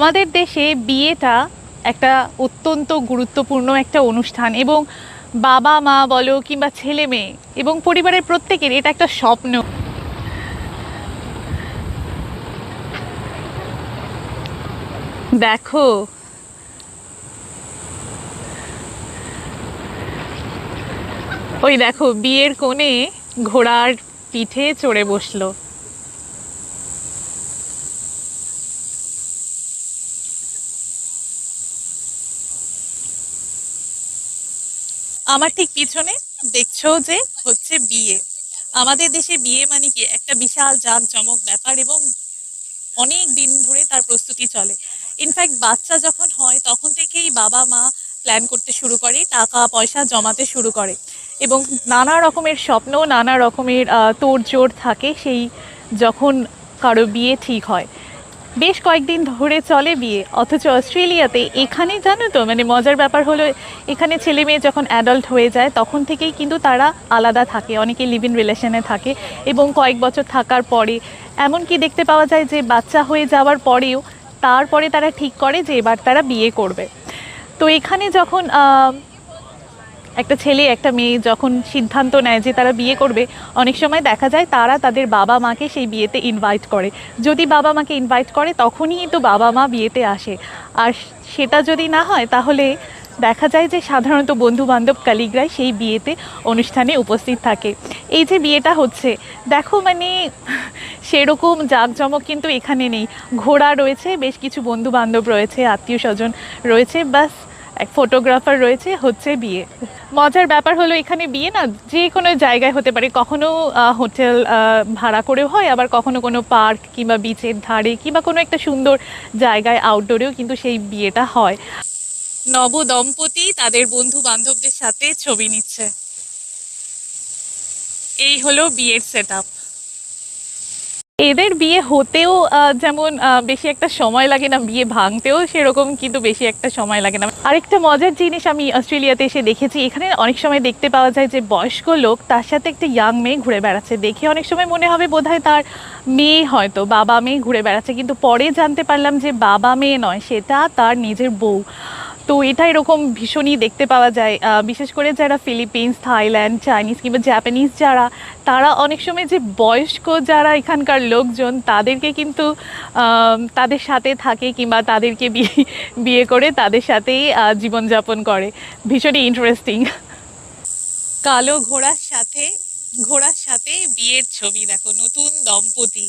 আমাদের দেশে বিয়েটা একটা অত্যন্ত গুরুত্বপূর্ণ একটা অনুষ্ঠান এবং বাবা মা বলো কিংবা ছেলে মেয়ে এবং পরিবারের প্রত্যেকের এটা একটা স্বপ্ন। দেখো, ওই দেখো বিয়ের কোণে ঘোড়ার পিঠে চড়ে বসলো। আমার ঠিক পিছনে দেখছো যে হচ্ছে বিয়ে। আমাদের দেশে বিয়ে মানে কি একটা বিশাল জাঁকজমক ব্যাপার এবং অনেক দিন ধরে তার প্রস্তুতি চলে। ইনফ্যাক্ট বাচ্চা যখন হয় তখন থেকেই বাবা মা প্ল্যান করতে শুরু করে, টাকা পয়সা জমাতে শুরু করে এবং নানা রকমের স্বপ্ন, নানা রকমের তোড়জোড় থাকে সেই যখন কারো বিয়ে ঠিক হয়। বেশ কয়েকদিন ধরে চলে বিয়ে, অথচ অস্ট্রেলিয়াতে এখানে জানো তো মানে মজার ব্যাপার হলো এখানে ছেলে মেয়ে যখন অ্যাডাল্ট হয়ে যায় তখন থেকেই কিন্তু তারা আলাদা থাকে, অনেকে লিভ ইন রিলেশনে থাকে এবং কয়েক বছর থাকার পরে এমনকি দেখতে পাওয়া যায় যে বাচ্চা হয়ে যাওয়ার পরেও তারপরে তারা ঠিক করে যে এবার তারা বিয়ে করবে। তো এখানে যখন একটা ছেলে একটা মেয়ে যখন সিদ্ধান্ত নেয় যে তারা বিয়ে করবে, অনেক সময় দেখা যায় তারা তাদের বাবা মাকে সেই বিয়েতে ইনভাইট করে। যদি বাবা মাকে ইনভাইট করে তখনই তো বাবা মা বিয়েতে আসে। আর সেটা যদি না হয় তাহলে দেখা যায় যে সাধারণত বন্ধু বান্ধব কালিগরাই সেই বিয়েতে অনুষ্ঠানে উপস্থিত থাকে। এই যে বিয়েটা হচ্ছে, দেখো মানে সেরকম জাঁকজমক কিন্তু এখানে নেই। ঘোড়া রয়েছে, বেশ কিছু বন্ধু বান্ধব রয়েছে, আত্মীয় স্বজন রয়েছে, বাস এক ফটোগ্রাফার রয়েছে, হচ্ছে বিয়ে। মজার ব্যাপার হলো এখানে বিয়ে না যে কোনো জায়গায় হতে পারে, কখনো হোটেল ভাড়া করেও হয়, আবার কখনো কোনো পার্ক কিংবা বিচের ধারে কিংবা কোনো একটা সুন্দর জায়গায় আউটডোরেও কিন্তু সেই বিয়েটা হয়। নব দম্পতি তাদের বন্ধু বান্ধবদের সাথে ছবি নিচ্ছে। এই হলো বিয়ের সেট আপ। এদের বিয়ে হতেও যেমন বেশি একটা সময় লাগে না, বিয়ে ভাঙতেও সেরকম কিন্তু বেশি একটা সময় লাগে না। আরেকটা মজার জিনিস আমি অস্ট্রেলিয়াতে এসে দেখেছি, এখানে অনেক সময় দেখতে পাওয়া যায় যে বয়স্ক লোক তার সাথে একটা ইয়াং মেয়ে ঘুরে বেড়াচ্ছে। দেখে অনেক সময় মনে হবে বোধহয় তার মেয়ে, হয়তো বাবা মেয়ে ঘুরে বেড়াচ্ছে, কিন্তু পরে জানতে পারলাম যে বাবা মেয়ে নয়, সেটা তার নিজের বউ। তো এটা এরকম ভীষণই দেখতে পাওয়া যায়, বিশেষ করে যারা ফিলিপিন্স, থাইল্যান্ড, চাইনিজ কিংবা জাপানিজ যারা, তারা অনেক সময় যে বয়স্ক যারা এখানকার লোকজন তাদেরকে কিন্তু তাদের সাথে থাকে কিংবা তাদেরকে বিয়ে বিয়ে করে তাদের সাথেই জীবনযাপন করে। ভীষণই ইন্টারেস্টিং। কালো ঘোড়ার সাথে বিয়ের ছবি দেখো, নতুন দম্পতি।